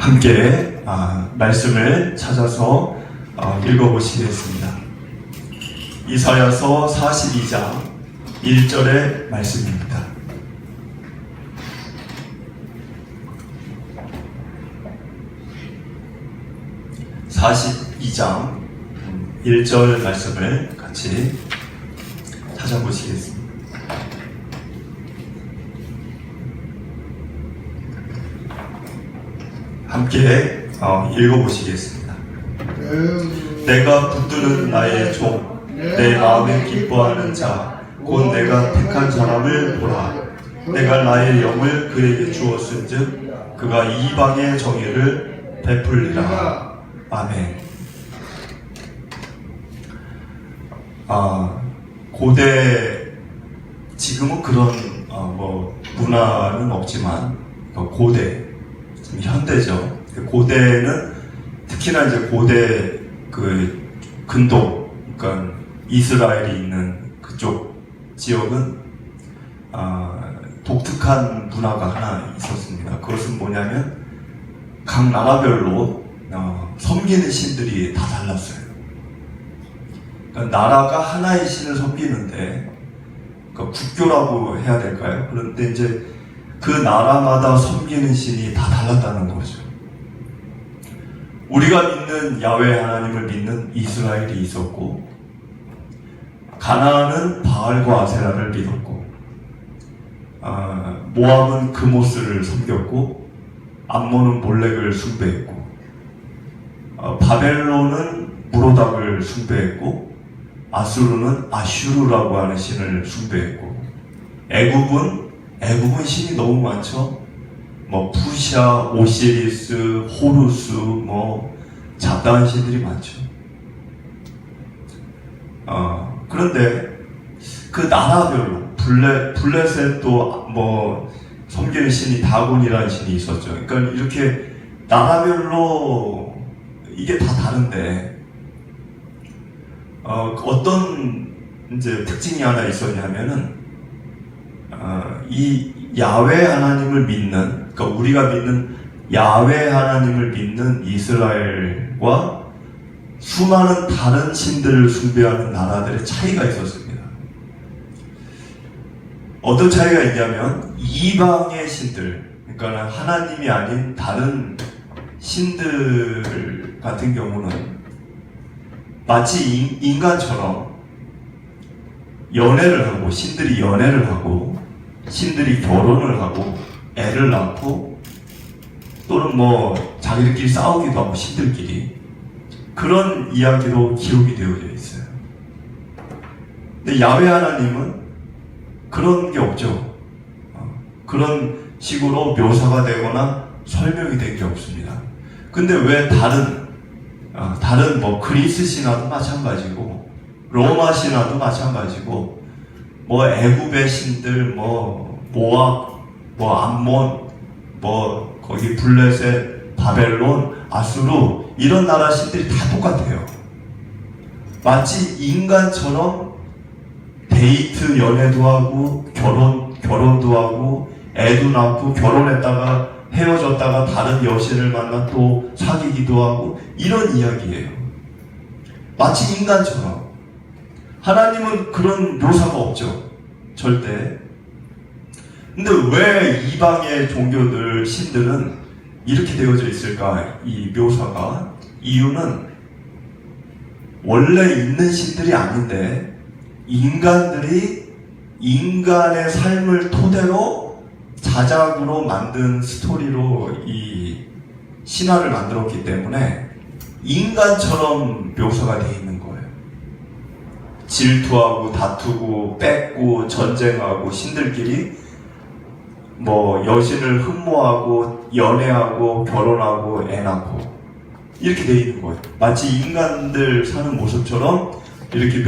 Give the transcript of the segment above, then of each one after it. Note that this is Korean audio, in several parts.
함께 말씀을 찾아서 읽어보시겠습니다. 이사야서 42장 1절의 말씀입니다. (42장) 1절 말씀을 같이 찾아보시겠습니다. 함께 읽어보시겠습니다. 내가 붙드는 나의 종, 내 마음에 기뻐하는 자, 곧 내가 택한 사람을 보라. 내가 나의 영을 그에게 주었은즉 그가 이방의 정의를 베풀리라. 아멘. 고대, 지금은 그런 문화는 없지만 고대, 현대죠. 고대는 특히나 이제 고대 근동, 그러니까 이스라엘이 있는 그쪽 지역은 독특한 문화가 하나 있었습니다. 그것은 뭐냐면 각 나라별로 섬기는 신들이 다 달랐어요. 그러니까 나라가 하나의 신을 섬기는데, 그러니까 국교라고 해야 될까요? 그런데 이제 그 나라마다 섬기는 신이 다 달랐다는 거죠. 우리가 믿는 야훼 하나님을 믿는 이스라엘이 있었고, 가나안은 바알과 아세라를 믿었고, 모압은 그모스를 섬겼고, 암몬은 몰렉을 숭배했고, 바벨론은 무로닥을 숭배했고, 아수르는 아슈르라고 하는 신을 숭배했고, 애굽은 신이 너무 많죠. 푸샤, 오시리스, 호루스, 잡다한 신들이 많죠. 그런데 그 나라별로 블레셋도 섬기는 신이 다곤이라는 신이 있었죠. 그러니까 이렇게 나라별로 이게 다 다른데 어떤 이제 특징이 하나 있었냐면은 이 야훼 하나님을 믿는, 그러니까 우리가 믿는 야훼 하나님을 믿는 이스라엘과 수많은 다른 신들을 숭배하는 나라들의 차이가 있었습니다. 어떤 차이가 있냐면 이방의 신들, 그러니까 하나님이 아닌 다른 신들 같은 경우는 마치 인간처럼 연애를 하고, 신들이 연애를 하고, 신들이 결혼을 하고, 애를 낳고, 또는 자기들끼리 싸우기도 하고, 신들끼리. 그런 이야기로 기록이 되어져 있어요. 근데 야훼 하나님은 그런 게 없죠. 그런 식으로 묘사가 되거나 설명이 된 게 없습니다. 근데 왜 다른 그리스 신화도 마찬가지고, 로마 신화도 마찬가지고, 애굽의 신들, 모압, 암몬, 거기 블레셋, 바벨론, 아수르, 이런 나라 신들이 다 똑같아요. 마치 인간처럼 데이트, 연애도 하고, 결혼도 하고, 애도 낳고, 결혼했다가 헤어졌다가 다른 여신을 만나 또 사귀기도 하고, 이런 이야기예요. 마치 인간처럼. 하나님은 그런 묘사가 없죠. 절대. 근데 왜 이방의 종교들, 신들은 이렇게 되어져 있을까? 이 묘사가. 이유는 원래 있는 신들이 아닌데 인간들이 인간의 삶을 토대로 자작으로 만든 스토리로 이 신화를 만들었기 때문에 인간처럼 묘사가 되어 있는 거예요. 질투하고 다투고 뺏고 전쟁하고, 신들끼리 여신을 흠모하고 연애하고 결혼하고 애 낳고, 이렇게 되어 있는 거예요. 마치 인간들 사는 모습처럼 이렇게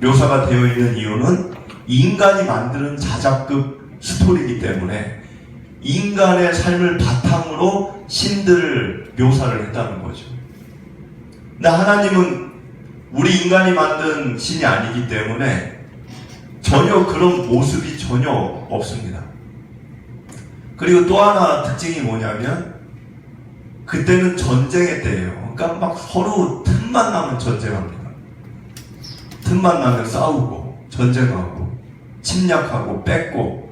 묘사가 되어 있는 이유는 인간이 만드는 자작극 스토리이기 때문에 인간의 삶을 바탕으로 신들을 묘사를 했다는 거죠. 근데 하나님은 우리 인간이 만든 신이 아니기 때문에 전혀 그런 모습이 전혀 없습니다. 그리고 또 하나 특징이 뭐냐면 그때는 전쟁의 때예요. 그러니까 막 서로 틈만 나면 전쟁합니다. 틈만 나면 싸우고 전쟁하고 침략하고 뺏고,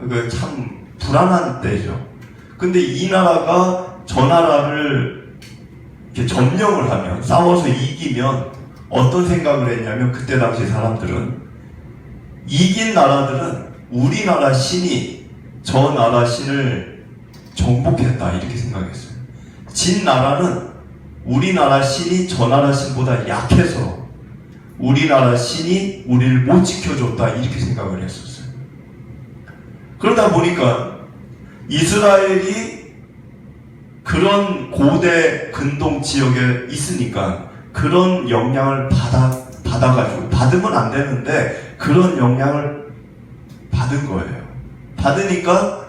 그 참 불안한 때죠. 근데 이 나라가 저 나라를 이렇게 점령을 하면, 싸워서 이기면 어떤 생각을 했냐면, 그때 당시 사람들은 이긴 나라들은 우리나라 신이 저 나라 신을 정복했다 이렇게 생각했어요. 진 나라는 우리나라 신이 저 나라 신보다 약해서 우리나라 신이 우리를 못 지켜줬다 이렇게 생각을 했었어요. 그러다 보니까 이스라엘이 그런 고대 근동 지역에 있으니까 그런 영향을 받아가지고, 받으면 안 되는데 그런 영향을 받은 거예요. 받으니까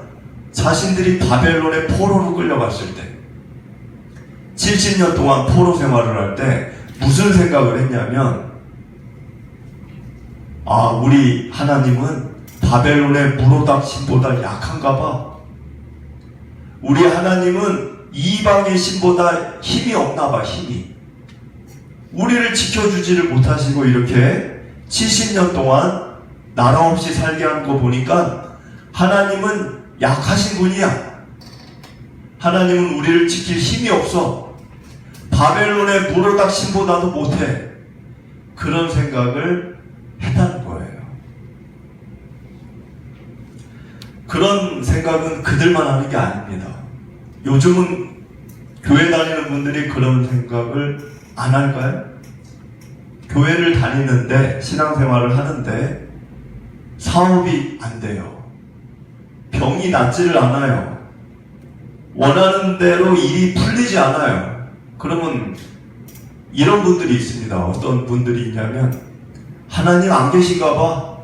자신들이 바벨론의 포로로 끌려갔을 때, 70년 동안 포로 생활을 할 때 무슨 생각을 했냐면, 아, 우리 하나님은 바벨론의 무로닥 신보다 약한가 봐. 우리 하나님은 이방의 신보다 힘이 없나 봐, 힘이. 우리를 지켜주지를 못하시고 이렇게 70년 동안 나라 없이 살게 하는 거 보니까 하나님은 약하신 분이야. 하나님은 우리를 지킬 힘이 없어. 바벨론의 무로닥 신보다도 못해. 그런 생각을 했다는 거예요. 그런 생각은 그들만 하는 게 아닙니다. 요즘은 교회 다니는 분들이 그런 생각을 안 할까요? 교회를 다니는데, 신앙생활을 하는데 사업이 안 돼요. 병이 낫지를 않아요. 원하는 대로 일이 풀리지 않아요. 그러면 이런 분들이 있습니다. 어떤 분들이 있냐면, 하나님 안 계신가 봐.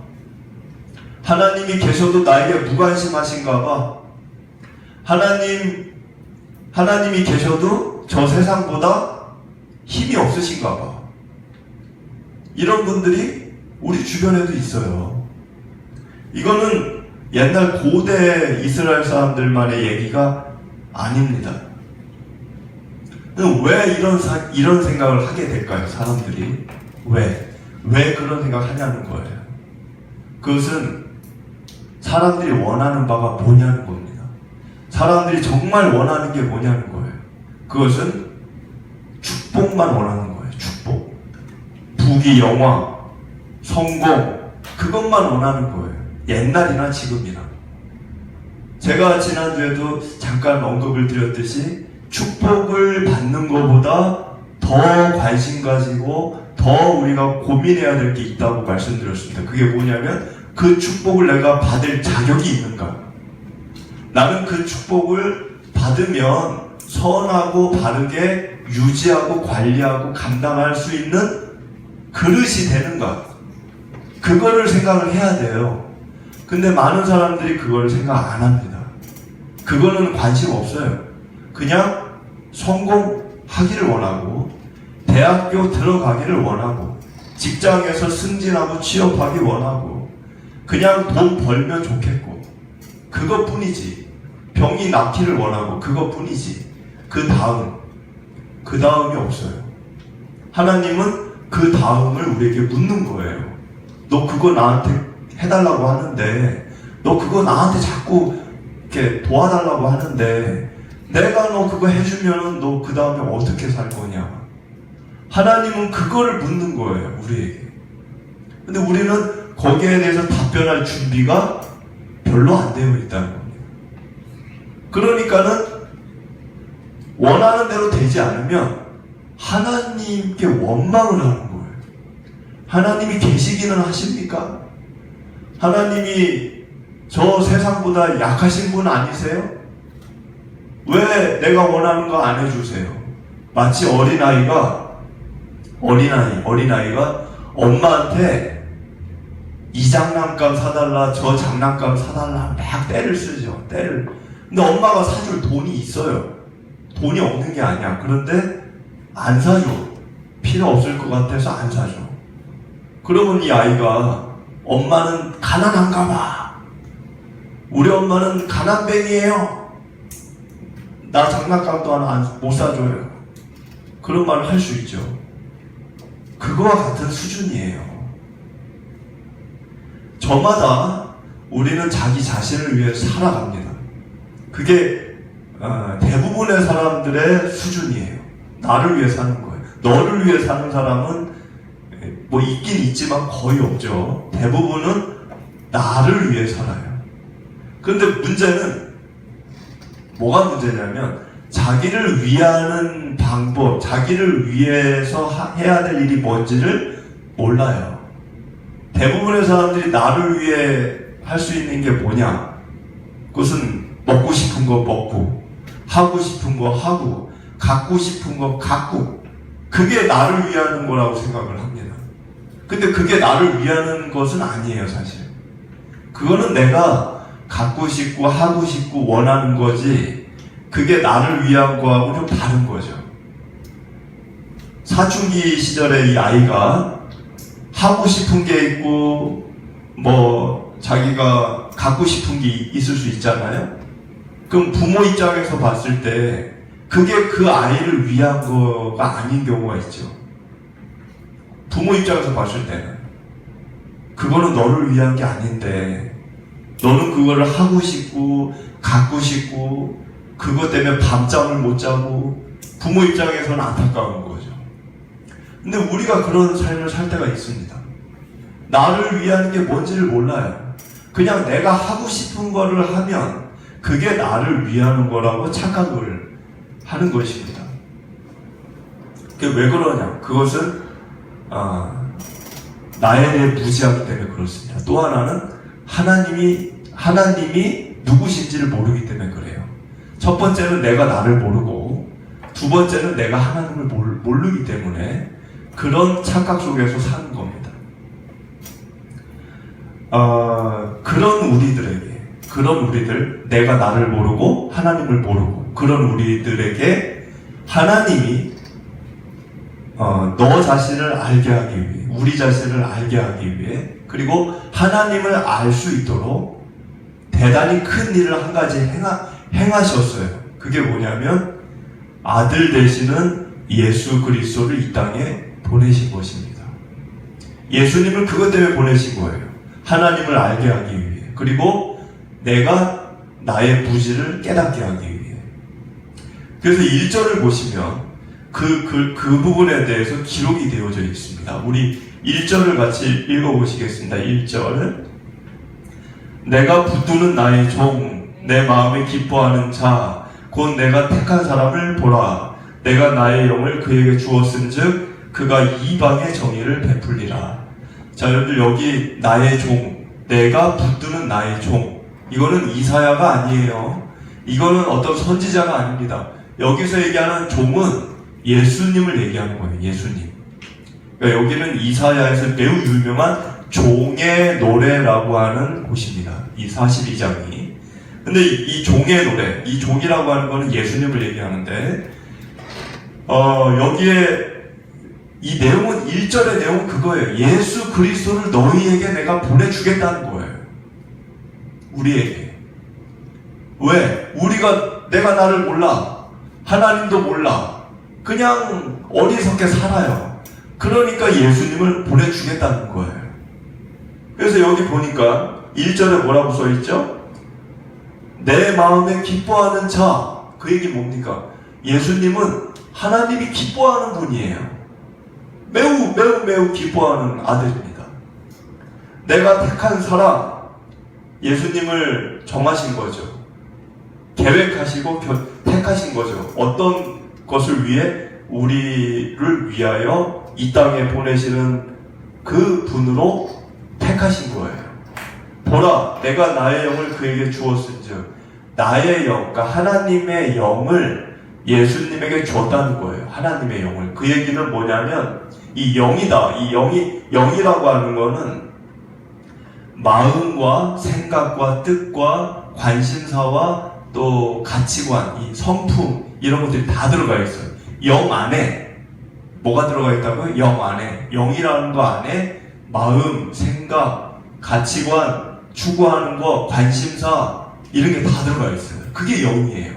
하나님이 계셔도 나에게 무관심하신가 봐. 하나님이 계셔도 저 세상보다 힘이 없으신가 봐. 이런 분들이 우리 주변에도 있어요. 이거는 옛날 고대 이스라엘 사람들만의 얘기가 아닙니다. 왜 이런 생각을 하게 될까요? 사람들이 왜 그런 생각을 하냐는 거예요. 그것은 사람들이 원하는 바가 뭐냐는 겁니다. 사람들이 정말 원하는 게 뭐냐는 거예요. 그것은 축복만 원하는 거예요. 축복, 부귀, 영화, 성공, 그것만 원하는 거예요. 옛날이나 지금이나. 제가 지난주에도 잠깐 언급을 드렸듯이, 축복을 받는 것보다 더 관심 가지고 더 우리가 고민해야 될 게 있다고 말씀드렸습니다. 그게 뭐냐면, 그 축복을 내가 받을 자격이 있는가? 나는 그 축복을 받으면 선하고 바르게 유지하고 관리하고 감당할 수 있는 그릇이 되는가? 그거를 생각을 해야 돼요. 근데 많은 사람들이 그걸 생각 안 합니다. 그거는 관심 없어요. 그냥 성공하기를 원하고, 대학교 들어가기를 원하고, 직장에서 승진하고 취업하기 원하고, 그냥 돈 벌면 좋겠고, 그것뿐이지. 병이 낫기를 원하고, 그것뿐이지. 그 다음이 없어요. 하나님은 그 다음을 우리에게 묻는 거예요. 너 그거 나한테 해달라고 하는데, 너 그거 나한테 자꾸 이렇게 도와달라고 하는데, 내가 너 그거 해주면 너 그 다음에 어떻게 살 거냐? 하나님은 그거를 묻는 거예요, 우리에게. 근데 우리는 거기에 대해서 답변할 준비가 별로 안 되어 있다는 겁니다. 그러니까는 원하는 대로 되지 않으면 하나님께 원망을 하는 거예요. 하나님이 계시기는 하십니까? 하나님이 저 세상보다 약하신 분 아니세요? 왜 내가 원하는 거 안 해주세요? 마치 어린아이가 엄마한테 이 장난감 사달라, 저 장난감 사달라 막 떼를 쓰죠. 근데 엄마가 사줄 돈이 있어요. 돈이 없는 게 아니야. 그런데 안 사줘. 필요 없을 것 같아서 안 사줘. 그러면 이 아이가, 엄마는 가난한가 봐. 우리 엄마는 가난뱅이에요. 나 장난감도 하나 못 사줘요. 그런 말을 할 수 있죠. 그거와 같은 수준이에요. 저마다 우리는 자기 자신을 위해서 살아갑니다. 그게 대부분의 사람들의 수준이에요. 나를 위해 사는 거예요. 너를 위해 사는 사람은 뭐 있긴 있지만 거의 없죠. 대부분은 나를 위해 살아요. 그런데 문제는 뭐가 문제냐면 자기를 위하는 방법, 자기를 위해서 해야 될 일이 뭔지를 몰라요. 대부분의 사람들이 나를 위해 할 수 있는 게 뭐냐? 그것은 먹고 싶은 거 먹고, 하고 싶은 거 하고, 갖고 싶은 거 갖고, 그게 나를 위하는 거라고 생각을 합니다. 근데 그게 나를 위하는 것은 아니에요, 사실. 그거는 내가 갖고 싶고 하고 싶고 원하는 거지, 그게 나를 위한 거하고는 좀 다른 거죠. 사춘기 시절에 이 아이가 하고 싶은 게 있고 뭐 자기가 갖고 싶은 게 있을 수 있잖아요. 그럼 부모 입장에서 봤을 때 그게 그 아이를 위한 거가 아닌 경우가 있죠. 부모 입장에서 봤을 때는 그거는 너를 위한 게 아닌데 너는 그거를 하고 싶고 갖고 싶고 그것 때문에 밤잠을 못 자고 부모 입장에서는 안타까운 거죠. 근데 우리가 그런 삶을 살 때가 있습니다. 나를 위한 게 뭔지를 몰라요. 그냥 내가 하고 싶은 거를 하면 그게 나를 위하는 거라고 착각을 하는 것입니다. 그게 왜 그러냐? 그것은 나에 대해 무지하기 때문에 그렇습니다. 또 하나는 하나님이 누구신지를 모르기 때문에 그래요. 첫 번째는 내가 나를 모르고 두 번째는 내가 하나님을 모르기 때문에 그런 착각 속에서 사는 겁니다. 그런 우리들, 내가 나를 모르고 하나님을 모르고 그런 우리들에게 하나님이 너 자신을 알게 하기 위해, 우리 자신을 알게 하기 위해, 그리고 하나님을 알 수 있도록 대단히 큰 일을 한 가지 행하셨어요. 그게 뭐냐면 아들 되시는 예수 그리스도를 이 땅에 보내신 것입니다. 예수님을 그것 때문에 보내신 거예요. 하나님을 알게 하기 위해, 그리고 내가 나의 부지를 깨닫게 하기 위해. 그래서 1절을 보시면 그 부분에 대해서 기록이 되어져 있습니다. 우리 1절을 같이 읽어보시겠습니다. 1절. 내가 붙드는 나의 종, 내 마음에 기뻐하는 자, 곧 내가 택한 사람을 보라. 내가 나의 영을 그에게 주었은즉 그가 이방의 정의를 베풀리라. 자, 여러분들 여기 나의 종, 내가 붙드는 나의 종, 이거는 이사야가 아니에요. 이거는 어떤 선지자가 아닙니다. 여기서 얘기하는 종은 예수님을 얘기하는 거예요. 예수님. 그러니까 여기는 이사야에서 매우 유명한 종의 노래라고 하는 곳입니다. 이 42장이. 근데 이 종의 노래, 이 종이라고 하는 거는 예수님을 얘기하는데, 여기에 이 내용은 1절의 내용은 그거예요. 예수 그리스도를 너희에게 내가 보내주겠다는 거예요. 우리에게. 왜? 내가 나를 몰라. 하나님도 몰라. 그냥 어리석게 살아요. 그러니까 예수님을 보내주겠다는 거예요. 그래서 여기 보니까 1절에 뭐라고 써있죠? 내 마음에 기뻐하는 자. 그 얘기 뭡니까? 예수님은 하나님이 기뻐하는 분이에요. 매우 기뻐하는 아들입니다. 내가 택한 사람, 예수님을 정하신 거죠. 계획하시고 택하신 거죠. 어떤 것을 위해? 우리를 위하여 이 땅에 보내시는 그 분으로 택하신 거예요. 보라, 내가 나의 영을 그에게 주었은즉, 나의 영, 그러니까 하나님의 영을 예수님에게 줬다는 거예요. 하나님의 영을. 그 얘기는 뭐냐면 이 영이다. 이 영이라고 하는 거는 마음과 생각과 뜻과 관심사와 또 가치관, 이 성품, 이런 것들이 다 들어가 있어요. 영 안에 뭐가 들어가 있다고요? 영 안에. 영이라는 거 안에 마음, 생각, 가치관, 추구하는 거, 관심사, 이런 게 다 들어가 있어요. 그게 영이에요.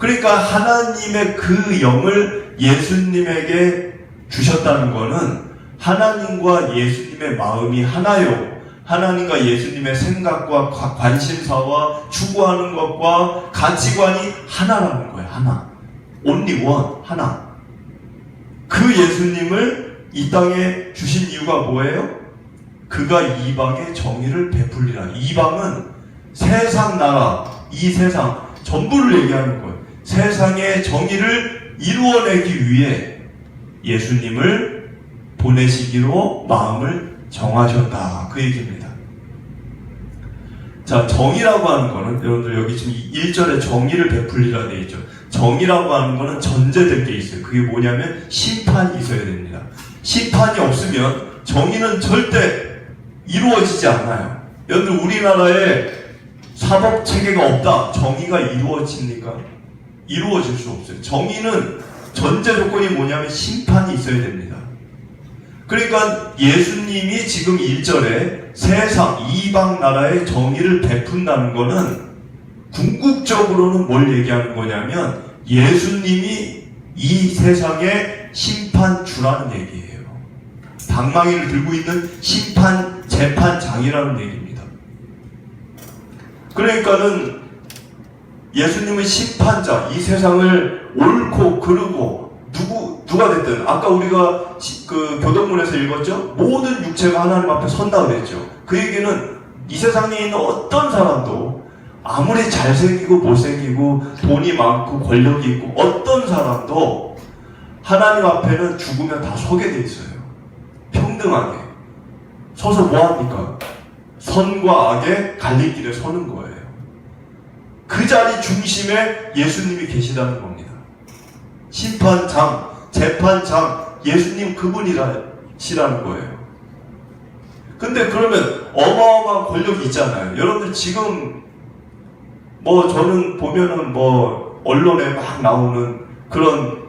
그러니까 하나님의 그 영을 예수님에게 주셨다는 것은 하나님과 예수님의 마음이 하나요. 하나님과 예수님의 생각과 관심사와 추구하는 것과 가치관이 하나라는 거예요. 하나. only one. 하나. 그 예수님을 이 땅에 주신 이유가 뭐예요? 그가 이방의 정의를 베풀리라. 이방은 세상 나라, 이 세상 전부를 얘기하는 거예요. 세상의 정의를 이루어내기 위해 예수님을 보내시기로 마음을 정하셨다. 그 얘기입니다. 자, 정의라고 하는 거는 여러분들 여기 지금 1절에 정의를 베풀리라 되어 있죠. 정의라고 하는 거는 전제될 게 있어요. 그게 뭐냐면 심판이 있어야 됩니다. 심판이 없으면 정의는 절대 이루어지지 않아요. 여러분들 우리나라에 사법 체계가 없다. 정의가 이루어집니까? 이루어질 수 없어요. 정의는 전제 조건이 뭐냐면 심판이 있어야 됩니다. 그러니까 예수님이 지금 1절에 세상 이방 나라의 정의를 베푼다는 것은 궁극적으로는 뭘 얘기하는 거냐면 예수님이 이 세상의 심판주라는 얘기예요. 방망이를 들고 있는 심판 재판장이라는 얘기입니다. 그러니까는 예수님은 심판자, 이 세상을 옳고 그르고 누가 됐든 아까 우리가 그 교동문에서 읽었죠? 모든 육체가 하나님 앞에 선다 그랬죠. 그 얘기는 이 세상에 있는 어떤 사람도 아무리 잘생기고 못생기고 돈이 많고 권력이 있고 어떤 사람도 하나님 앞에는 죽으면 다 서게 돼 있어요. 평등하게 서서 뭐합니까? 선과 악의 갈림길에 서는 거예요. 그 자리 중심에 예수님이 계시다는 겁니다. 심판장, 재판장, 예수님 그분이시라는 거예요. 근데 그러면 어마어마한 권력이 있잖아요. 여러분들 지금 저는 보면은 언론에 막 나오는 그런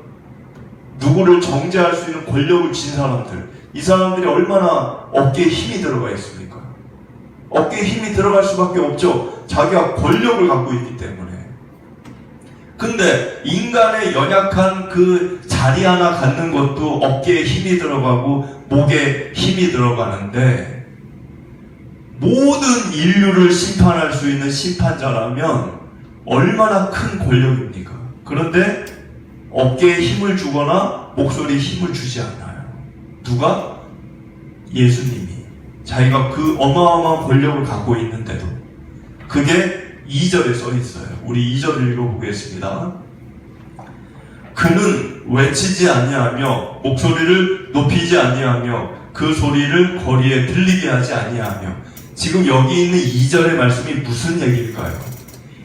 누구를 정죄할 수 있는 권력을 쥔 사람들, 이 사람들이 얼마나 어깨에 힘이 들어가 있습니까? 어깨에 힘이 들어갈 수밖에 없죠. 자기가 권력을 갖고 있기 때문에. 근데 인간의 연약한 그 자리 하나 갖는 것도 어깨에 힘이 들어가고 목에 힘이 들어가는데 모든 인류를 심판할 수 있는 심판자라면 얼마나 큰 권력입니까? 그런데 어깨에 힘을 주거나 목소리에 힘을 주지 않아요. 누가? 예수님이. 자기가 그 어마어마한 권력을 갖고 있는데도. 그게 2절에 써 있어요. 우리 2절을 읽어보겠습니다. 그는 외치지 아니하며 목소리를 높이지 아니하며 그 소리를 거리에 들리게 하지 아니하며. 지금 여기 있는 2절의 말씀이 무슨 얘기일까요?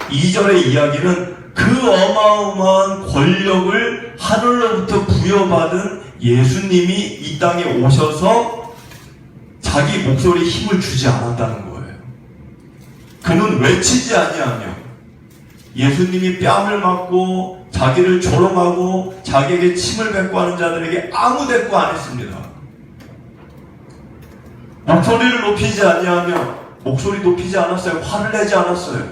2절의 이야기는 그 어마어마한 권력을 하늘로부터 부여받은 예수님이 이 땅에 오셔서 자기 목소리에 힘을 주지 않았다는 거예요. 그는 외치지 아니하며 예수님이 뺨을 맞고 자기를 조롱하고 자기에게 침을 뱉고 하는 자들에게 아무 대꾸 안 했습니다. 목소리를 높이지 아니하며 목소리 높이지 않았어요. 화를 내지 않았어요.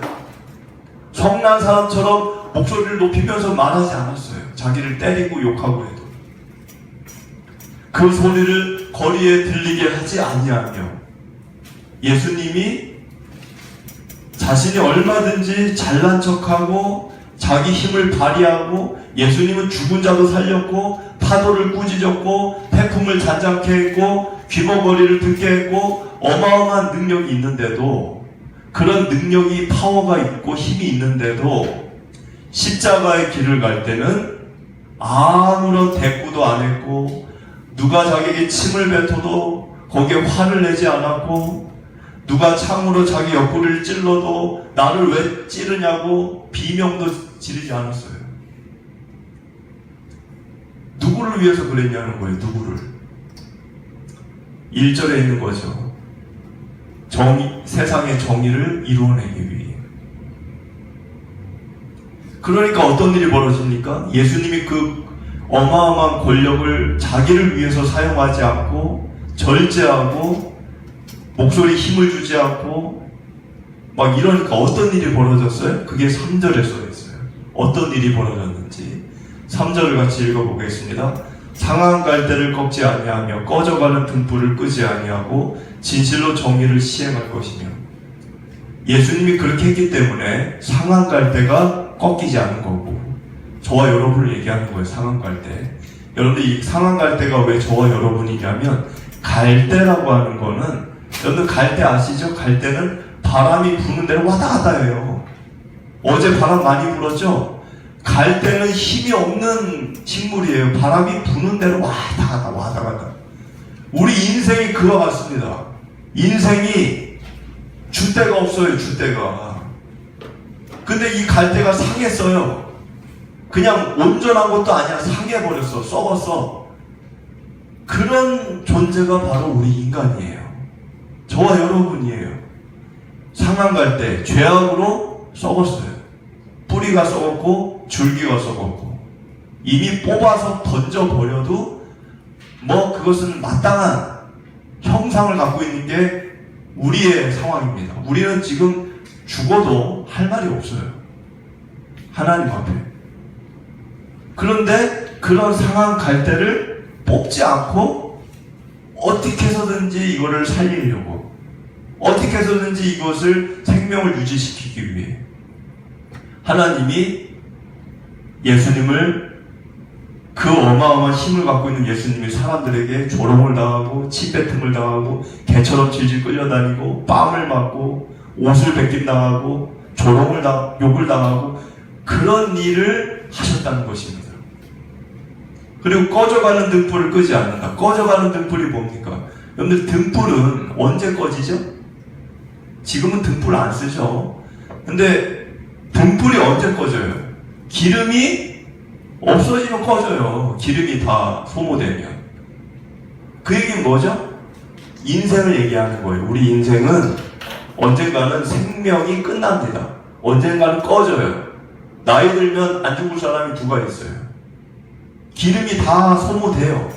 성난 사람처럼 목소리를 높이면서 말하지 않았어요. 자기를 때리고 욕하고 해도. 그 소리를 거리에 들리게 하지 아니하며 예수님이 자신이 얼마든지 잘난 척하고 자기 힘을 발휘하고 예수님은 죽은 자도 살렸고 파도를 꾸짖었고 태풍을 잔잔케 했고 귀머거리를 듣게 했고 어마어마한 능력이 있는데도 그런 능력이 파워가 있고 힘이 있는데도 십자가의 길을 갈 때는 아무런 대꾸도 안 했고 누가 자기에게 침을 뱉어도 거기에 화를 내지 않았고 누가 창으로 자기 옆구리를 찔러도 나를 왜 찌르냐고 비명도 지르지 않았어요. 누구를 위해서 그랬냐는 거예요. 누구를. 1절에 있는 거죠. 세상의 정의를 이루어내기 위해. 그러니까 어떤 일이 벌어집니까? 예수님이 그 어마어마한 권력을 자기를 위해서 사용하지 않고 절제하고 목소리에 힘을 주지 않고 막 이러니까 어떤 일이 벌어졌어요? 그게 3절에 써 있어요. 어떤 일이 벌어졌는지 3절을 같이 읽어보겠습니다. 상한 갈대를 꺾지 아니하며 꺼져가는 등불을 끄지 아니하고 진실로 정의를 시행할 것이며. 예수님이 그렇게 했기 때문에 상한 갈대가 꺾이지 않은 거고, 저와 여러분을 얘기하는 거예요. 상한 갈대. 여러분들 이 상한 갈대가 왜 저와 여러분이냐면, 갈대라고 하는 거는, 여러분들 갈대 아시죠? 갈대는 바람이 부는 대로 왔다 갔다 해요. 어제 바람 많이 불었죠? 갈대는 힘이 없는 식물이에요. 바람이 부는 대로 왔다 갔다 왔다 갔다. 우리 인생이 그와 같습니다. 인생이 줏대가 없어요. 줏대가. 근데 이 갈대가 상했어요. 그냥 온전한 것도 아니야. 상해버렸어. 썩었어. 그런 존재가 바로 우리 인간이에요. 저와 여러분이에요. 상한 갈대, 죄악으로 썩었어요. 뿌리가 썩었고 줄기가 썩었고, 이미 뽑아서 던져버려도 그것은 마땅한 형상을 갖고 있는 게 우리의 상황입니다. 우리는 지금 죽어도 할 말이 없어요. 하나님 앞에. 그런데 그런 상한 갈대를 뽑지 않고 어떻게 해서든지 이거를 살리려고, 어떻게 해서든지 이것을 생명을 유지시키기 위해 하나님이 예수님을, 그 어마어마한 힘을 갖고 있는 예수님이 사람들에게 조롱을 당하고 침뱉음을 당하고 개처럼 질질 끌려다니고 뺨을 맞고 옷을 벗김당하고 욕을 당하고 그런 일을 하셨다는 것입니다. 그리고 꺼져가는 등불을 끄지 않는다. 꺼져가는 등불이 뭡니까? 여러분들, 등불은 언제 꺼지죠? 지금은 등불 안 쓰죠. 근데 등불이 언제 꺼져요? 기름이 없어지면 꺼져요. 기름이 다 소모되면. 그 얘기는 뭐죠? 인생을 얘기하는 거예요. 우리 인생은 언젠가는 생명이 끝납니다. 언젠가는 꺼져요. 나이 들면 안 죽을 사람이 누가 있어요? 기름이 다 소모돼요.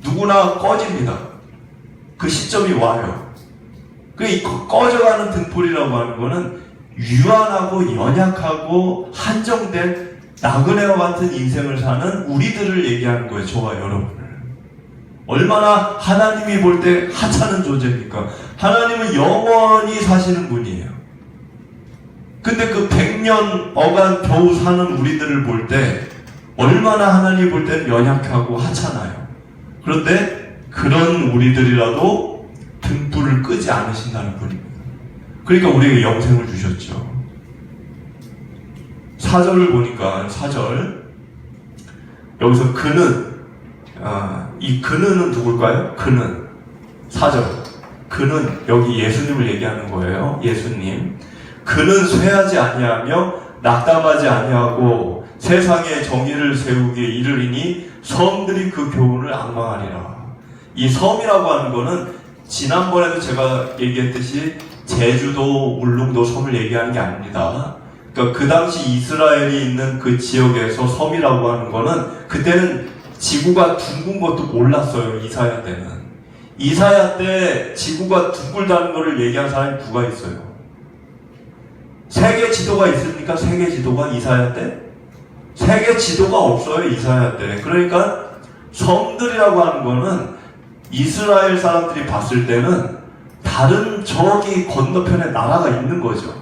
누구나 꺼집니다. 그 시점이 와요. 이 꺼져가는 등불이라고 하는 거는 유한하고 연약하고 한정된 나그네와 같은 인생을 사는 우리들을 얘기하는 거예요. 저와 여러분을. 얼마나 하나님이 볼 때 하찮은 존재입니까? 하나님은 영원히 사시는 분이에요. 근데 그 100년 어간 겨우 사는 우리들을 볼 때 얼마나 하나님 볼 때 연약하고 하찮아요. 그런데 그런 우리들이라도 등불을 끄지 않으신다는 분입니다. 그러니까 우리에게 영생을 주셨죠. 4절을 보니까 4절 여기서 그는, 이 그는은 누굴까요? 그는 4절, 그는 여기 예수님을 얘기하는 거예요. 예수님. 그는 쇠하지 아니하며 낙담하지 아니하고 세상에 정의를 세우기에 이르리니 섬들이 그 교훈을 앙망하리라. 이 섬이라고 하는 거는 지난번에도 제가 얘기했듯이 제주도, 울릉도 섬을 얘기하는 게 아닙니다. 그러니까 그 당시 이스라엘이 있는 그 지역에서 섬이라고 하는 거는 그때는 지구가 둥근 것도 몰랐어요. 이사야 때는. 이사야 때 지구가 둥글다는 것을 얘기한 사람이 누가 있어요? 세계 지도가 있습니까? 세계 지도가 이사야 때? 세계 지도가 없어요. 이사야 때. 그러니까 섬들이라고 하는 거는 이스라엘 사람들이 봤을 때는 다른 저기 건너편에 나라가 있는 거죠.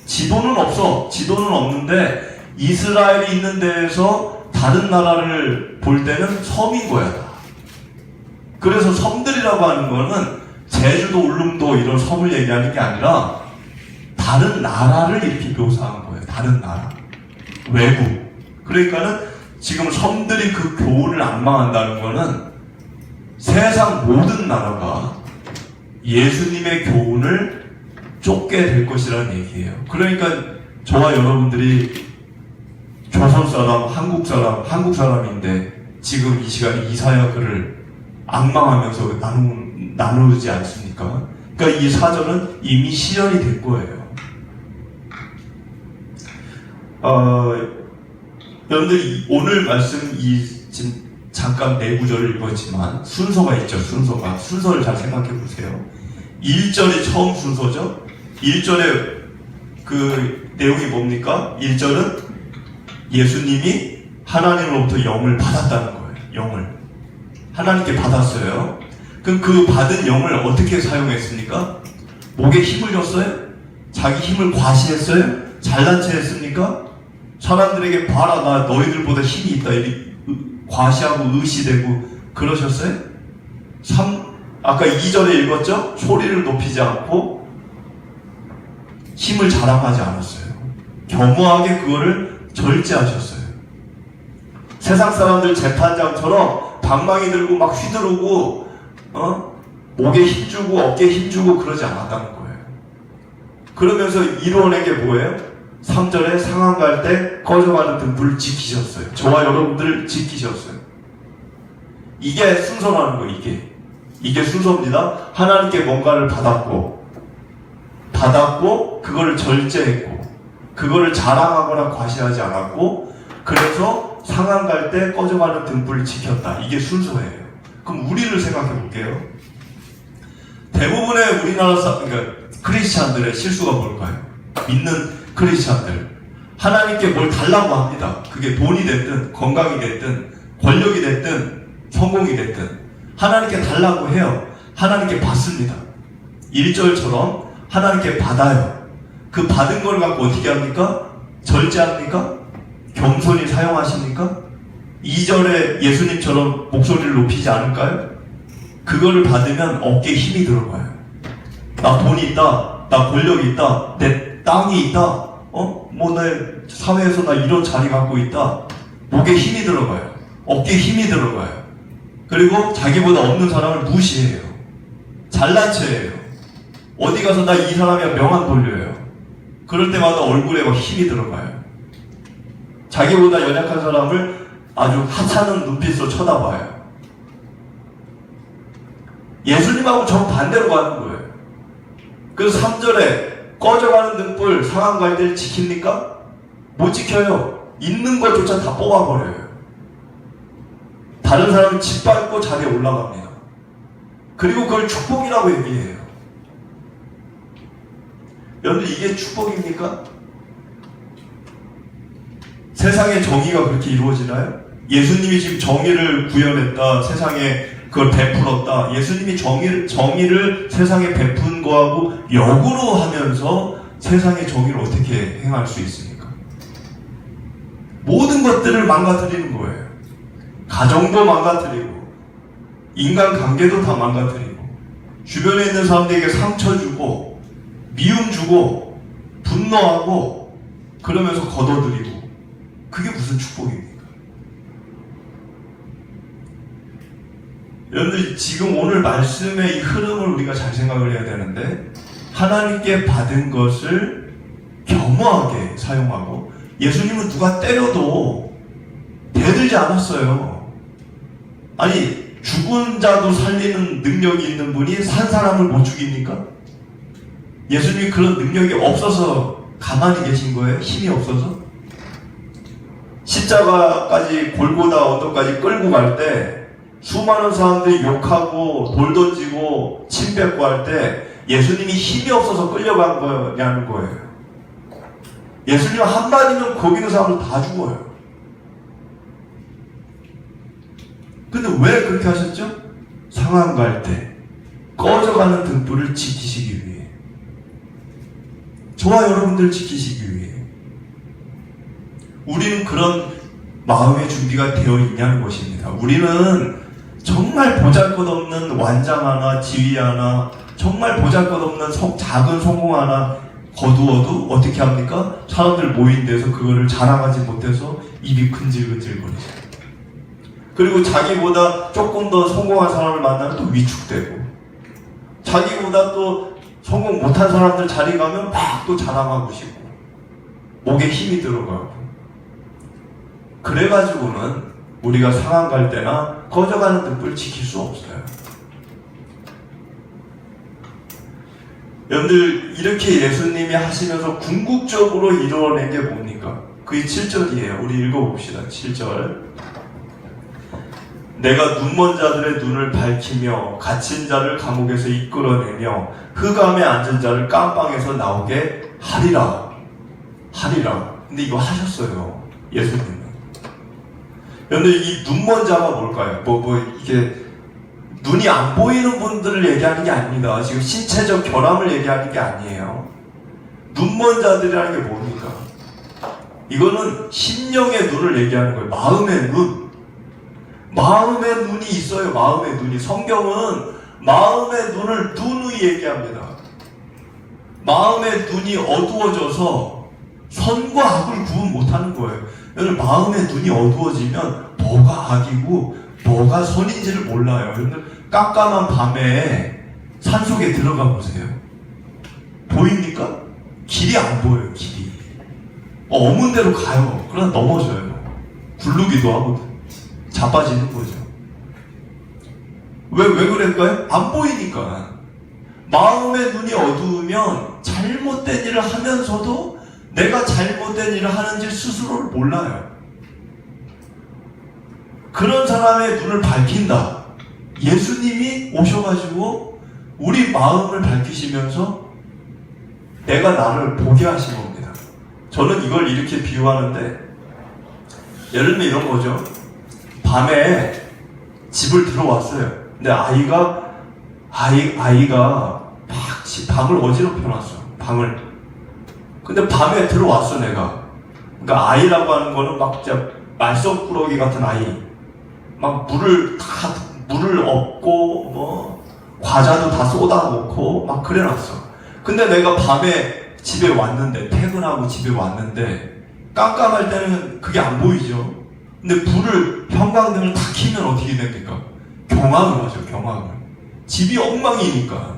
지도는 없어. 지도는 없는데 이스라엘이 있는 데에서 다른 나라를 볼 때는 섬인 거야. 그래서 섬들이라고 하는 거는 제주도, 울릉도 이런 섬을 얘기하는 게 아니라 다른 나라를 이렇게 묘사한 거예요. 다른 나라. 외국. 그러니까는 지금 섬들이 그 교훈을 앙망한다는 거는 세상 모든 나라가 예수님의 교훈을 쫓게 될 것이라는 얘기예요. 그러니까 저와 여러분들이 조선 사람, 한국 사람인데 지금 이 시간에 이사야 글을 앙망하면서 나누지 않습니까? 그러니까 이 사절은 이미 실현이 된 거예요. 여러분들 오늘 말씀 지금 잠깐 네 구절을 읽었지만 순서가 있죠. 순서를 잘 생각해 보세요. 1절이 처음 순서죠. 1절에 그 내용이 뭡니까? 1절은 예수님이 하나님으로부터 영을 받았다는 거예요. 영을 하나님께 받았어요. 그럼 그 받은 영을 어떻게 사용했습니까? 목에 힘을 줬어요? 자기 힘을 과시했어요? 잘난 체 했습니까? 사람들에게 봐라, 나 너희들보다 힘이 있다, 이렇게 과시하고 의시되고 그러셨어요? 아까 2절에 읽었죠? 소리를 높이지 않고 힘을 자랑하지 않았어요. 겸허하게 그거를 절제하셨어요. 세상 사람들 재판장처럼 방망이 들고 막 휘두르고 목에 힘주고 어깨에 힘주고 그러지 않았다는 거예요. 그러면서 이루어낸 게 뭐예요? 3절에 상한 갈 때 꺼져가는 등불을 지키셨어요. 저와 여러분들 지키셨어요. 이게 순서라는 거예요. 이게 순서입니다. 하나님께 뭔가를 받았고 그거를 절제했고 그거를 자랑하거나 과시하지 않았고 그래서 상한 갈 때 꺼져가는 등불을 지켰다. 이게 순서예요. 그럼 우리를 생각해 볼게요. 대부분의 우리나라 그러니까 크리스찬들의 실수가 뭘까요? 믿는 크리스찬들 하나님께 뭘 달라고 합니다. 그게 돈이 됐든 건강이 됐든 권력이 됐든 성공이 됐든 하나님께 달라고 해요. 하나님께 받습니다. 1절처럼 하나님께 받아요. 그 받은 걸 갖고 어떻게 합니까? 절제합니까? 겸손히 사용하십니까? 2절에 예수님처럼 목소리를 높이지 않을까요? 그거를 받으면 어깨에 힘이 들어가요. 나 돈이 있다, 나 권력이 있다, 내 땅이 있다, 내 사회에서 나 이런 자리 갖고 있다. 목에 힘이 들어가요. 어깨에 힘이 들어가요. 그리고 자기보다 없는 사람을 무시해요. 잘난 체해요. 어디 가서 나 이 사람이야 명함 돌려요. 그럴 때마다 얼굴에 막 힘이 들어가요. 자기보다 연약한 사람을 아주 하찮은 눈빛으로 쳐다봐요. 예수님하고 정반대로 가는 거예요. 그래서 3절에 꺼져가는 등불 상한 갈 때를 지킵니까? 못 지켜요. 있는 것조차 다 뽑아버려요. 다른 사람을 짓밟고 자리에 올라갑니다. 그리고 그걸 축복이라고 얘기해요. 여러분 이게 축복입니까? 세상의 정의가 그렇게 이루어지나요? 예수님이 지금 정의를 구현했다, 세상에 그걸 베풀었다. 예수님이 정의를 세상에 베푼 거하고 역으로 하면서 세상의 정의를 어떻게 행할 수 있습니까? 모든 것들을 망가뜨리는 거예요. 가정도 망가뜨리고 인간관계도 다 망가뜨리고 주변에 있는 사람들에게 상처 주고 미움 주고 분노하고 그러면서 걷어들이고 그게 무슨 축복입니까? 여러분들 지금 오늘 말씀의 이 흐름을 우리가 잘 생각을 해야 되는데 하나님께 받은 것을 겸허하게 사용하고 예수님은 누가 때려도 대들지 않았어요. 아니 죽은 자도 살리는 능력이 있는 분이 산 사람을 못 죽입니까? 예수님이 그런 능력이 없어서 가만히 계신 거예요? 힘이 없어서? 십자가까지 골고다 언덕까지 끌고 갈 때 수많은 사람들이 욕하고 돌 던지고 침 뱉고 할 때 예수님이 힘이 없어서 끌려간 거냐는 거예요. 예수님 한마디면 거기 있는 사람들 다 죽어요. 근데 왜 그렇게 하셨죠? 상한 갈 때 꺼져가는 등불을 지키시기 위해, 저와 여러분들 지키시기 위해. 우리는 그런 마음의 준비가 되어 있냐는 것입니다. 우리는 정말 보잘것없는 완장 하나, 지위 하나, 정말 보잘것없는 작은 성공 하나 거두어도 어떻게 합니까? 사람들 모인 데서 그거를 자랑하지 못해서 입이 근질근질거리죠. 그리고 자기보다 조금 더 성공한 사람을 만나면 또 위축되고, 자기보다 또 성공 못한 사람들 자리 가면 막 또 자랑하고 싶고, 목에 힘이 들어가고. 그래가지고는 우리가 상한 갈 때나 꺼져가는 등불 지킬 수 없어요. 여러분들 이렇게 예수님이 하시면서 궁극적으로 이루어낸 게 뭡니까? 그게 7절이에요. 우리 읽어봅시다. 7절. 내가 눈먼 자들의 눈을 밝히며 갇힌 자를 감옥에서 이끌어내며 흑암에 앉은 자를 깜방에서 나오게 하리라. 하리라. 근데 이거 하셨어요. 예수님은. 그런데 이 눈먼 자가 뭘까요? 이게 눈이 안 보이는 분들을 얘기하는 게 아닙니다. 지금 신체적 결함을 얘기하는 게 아니에요. 눈먼 자들이라는 게 뭡니까? 이거는 심령의 눈을 얘기하는 거예요. 마음의 눈. 마음의 눈이 있어요. 마음의 눈이. 성경은 마음의 눈을 누누이 얘기합니다. 마음의 눈이 어두워져서 선과 악을 구분 못하는 거예요. 여러분, 마음의 눈이 어두워지면 뭐가 악이고 뭐가 선인지를 몰라요. 여러분들, 깜깜한 밤에 산속에 들어가 보세요. 보입니까? 길이 안 보여요. 길이. 어문 대로 가요. 그러다 넘어져요. 굴르기도 하고 자빠지는 거죠. 왜 그럴까요? 안 보이니까. 마음의 눈이 어두우면 잘못된 일을 하면서도 내가 잘못된 일을 하는지 스스로를 몰라요. 그런 사람의 눈을 밝힌다. 예수님이 오셔가지고 우리 마음을 밝히시면서 내가 나를 보게 하신 겁니다. 저는 이걸 이렇게 비유하는데, 예를 들면 이런 거죠. 밤에 집을 들어왔어요. 근데 아이가 막 방을 어지럽혀 놨어. 방을. 근데 밤에 들어왔어, 내가. 그러니까 아이라고 하는 거는 막 진짜 말썽꾸러기 같은 아이. 막 물을 얻고, 과자도 다 쏟아놓고, 막 그래놨어. 근데 내가 밤에 집에 왔는데, 퇴근하고 집에 왔는데, 깜깜할 때는 그게 안 보이죠. 근데 형광등을 다 켜면 어떻게 됩니까? 경악을 하죠, 경악을. 집이 엉망이니까.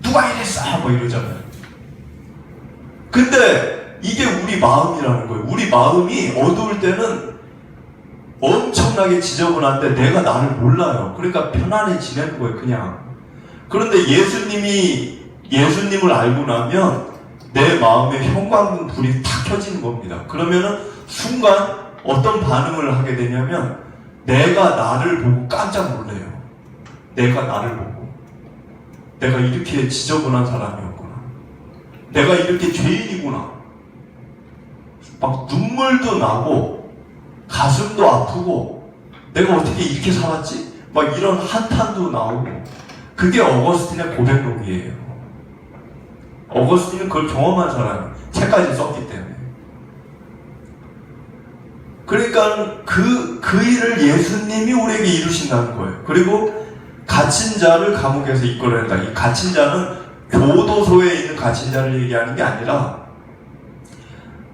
누가 이랬어? 뭐 이러잖아요. 근데 이게 우리 마음이라는 거예요. 우리 마음이 어두울 때는 엄청나게 지저분한데 내가 나를 몰라요. 그러니까 편안히 지내는 거예요, 그냥. 그런데 예수님을 알고 나면 내 마음에 형광등 불이 탁 켜지는 겁니다. 그러면은 순간 어떤 반응을 하게 되냐면 내가 나를 보고 깜짝 놀래요. 내가 나를 보고. 내가 이렇게 지저분한 사람이었구나. 내가 이렇게 죄인이구나. 막 눈물도 나고 가슴도 아프고 내가 어떻게 이렇게 살았지? 막 이런 한탄도 나오고. 그게 어거스틴의 고백록이에요. 어거스틴은 그걸 경험한 사람이 책까지 썼기 때문에. 그러니까 그 일을 예수님이 우리에게 이루신다는 거예요. 그리고 갇힌 자를 감옥에서 이끌어낸다. 이 갇힌 자는 교도소에 있는 갇힌 자를 얘기하는 게 아니라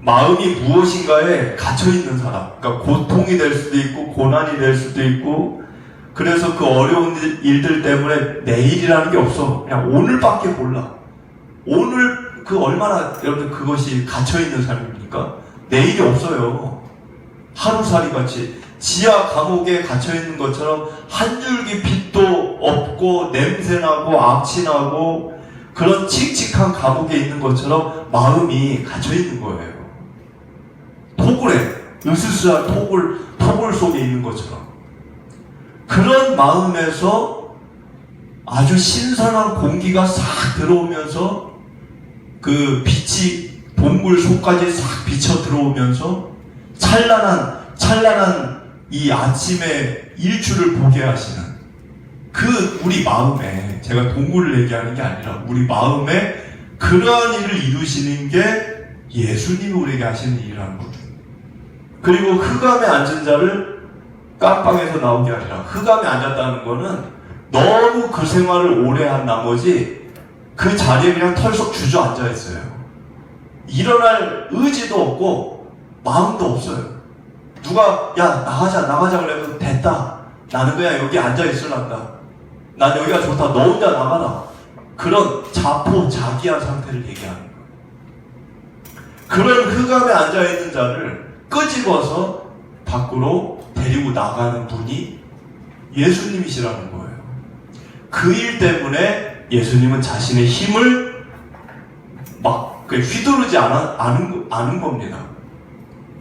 마음이 무엇인가에 갇혀있는 사람. 그러니까 고통이 될 수도 있고 고난이 될 수도 있고, 그래서 그 어려운 일들 때문에 내일이라는 게 없어. 그냥 오늘밖에 몰라. 오늘 얼마나 여러분들 그것이 갇혀있는 삶입니까? 내일이 없어요. 하루살이 같이 지하 감옥에 갇혀있는 것처럼 한 줄기 빛도 없고 냄새나고 악취나고 그런 칙칙한 감옥에 있는 것처럼 마음이 갇혀있는 거예요. 토굴에, 으스스한 토굴 속에 있는 것처럼. 그런 마음에서 아주 신선한 공기가 싹 들어오면서 그 빛이 동굴 속까지 싹 비쳐 들어오면서 찬란한 이 아침의 일출을 보게 하시는 그 우리 마음에, 제가 동굴을 얘기하는 게 아니라 우리 마음에 그러한 일을 이루시는 게 예수님이 우리에게 하시는 일이라는 거예요. 그리고 흑암에 앉은 자를 깜빵에서 나오게 아니라, 흑암에 앉았다는 거는 너무 그 생활을 오래 한 나머지 그 자리에 그냥 털썩 주저앉아 있어요. 일어날 의지도 없고 마음도 없어요. 누가 야 나가자 그래도 됐다. 나는 그냥 여기 앉아 있으란다. 난 여기가 좋다. 너 혼자 나가라. 그런 자포자기한 상태를 얘기하는 거예요. 그런 흑암에 앉아 있는 자를 끄집어서 밖으로 데리고 나가는 분이 예수님이시라는 거예요. 그 일 때문에 예수님은 자신의 힘을 막 휘두르지 않은 겁니다.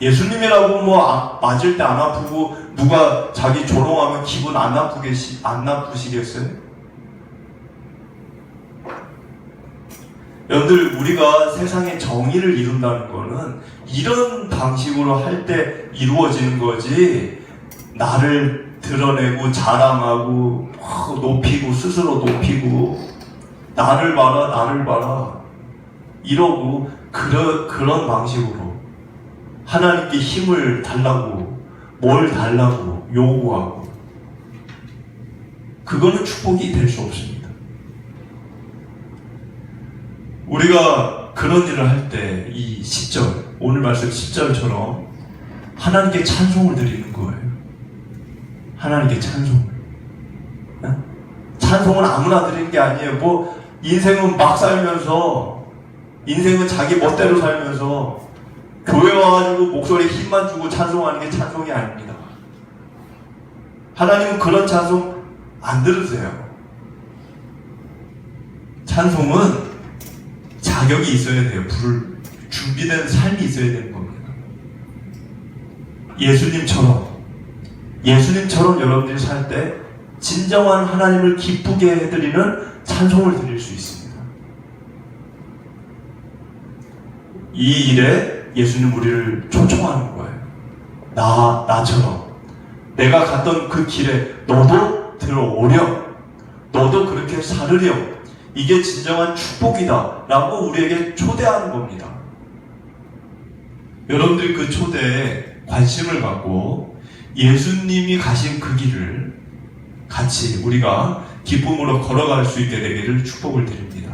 예수님이라고 맞을 때 안 아프고 누가 자기 조롱하면 기분 안 나쁘시겠어요? 여러분들, 우리가 세상의 정의를 이룬다는 거는 이런 방식으로 할 때 이루어지는 거지, 나를 드러내고 자랑하고 높이고 스스로 높이고 나를 봐라 이러고 그런 방식으로 하나님께 힘을 달라고 뭘 달라고 요구하고, 그거는 축복이 될 수 없습니다. 우리가 그런 일을 할 때 이 10절, 오늘 말씀 10절처럼 하나님께 찬송을 드리는 거예요. 하나님께 찬송을. 찬송은 아무나 드리는 게 아니에요. 뭐 인생은 막 살면서, 인생은 자기 멋대로 살면서 교회 와가지고 목소리에 힘만 주고 찬송하는 게 찬송이 아닙니다. 하나님은 그런 찬송 안 들으세요. 찬송은 자격이 있어야 돼요. 부를 준비된 삶이 있어야 되는 겁니다. 예수님처럼 여러분들이 살 때 진정한 하나님을 기쁘게 해드리는 찬송을 드릴 수 있습니다. 이 일에 예수님 우리를 초청하는 거예요. 나처럼 내가 갔던 그 길에 너도 들어오렴, 너도 그렇게 살으렴, 이게 진정한 축복이다 라고 우리에게 초대하는 겁니다. 여러분들이 그 초대에 관심을 갖고 예수님이 가신 그 길을 같이 우리가 기쁨으로 걸어갈 수 있게 되기를 축복을 드립니다.